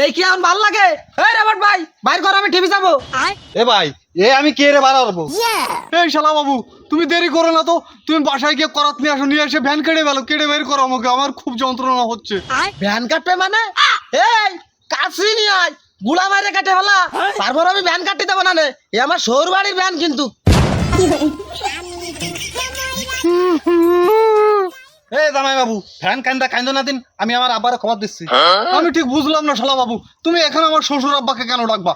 এই কি আমার ভাল লাগে? এই রবার্ট ভাই, বাইর কর, আমি টিভি যাবো। এ ভাই, আমি কে রে বাড়াবো? এই শালা বাবু, তুমি দেরি করো না তো, তুমি বাসায় গিয়ে করাত নিয়ে আসো, নিয়ে এসে ভ্যান কেটে বের করো আমাকে, আমার খুব যন্ত্রণা হচ্ছে। ভ্যান কাটবে মানে? এই কাছি নিয়ে আয়, গুড়া মারে কাটে হলা, তারপর আমি ভ্যান কাটতে দেবো না। এ আমার শহর বাড়ির ভ্যান কিন্তু। এই জামাই বাবু, ফ্যান কান্দো না দিন, আমি আমার আব্বার খবর দিচ্ছি। আমি ঠিক বুঝলাম না শালা বাবু, তুমি এখানে আমার শ্বশুর আব্বাকে কেন ডাকবা?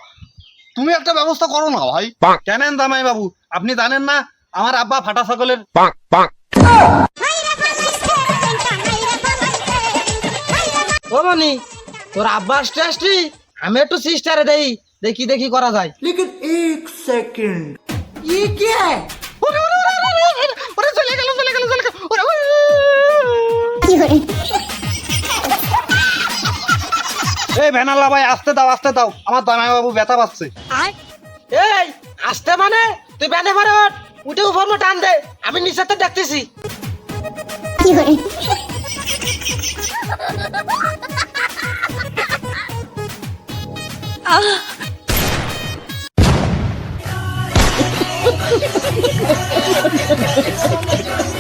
তুমি একটা ব্যবস্থা করো না ভাই। কেন জামাই বাবু, আপনি জানেন না আমার আব্বা ফাটা ছাগলের? ও মনি, তোর আব্বার স্টেশটি আমি একটু সিস্টারে দেই, দেখি করা যায়। लेकिन एक सेकंड ই কে? ওরে চলে গেল। এই ভ্যানালা ভাই, আসতে দাও, আমার জামাই বাবু ব্যথা পাচ্ছে। এই আসতে মানে তুই ব্যানে মারে উঠে উপর টান দে, আমি নিচেতে দেখতেছি। Ah!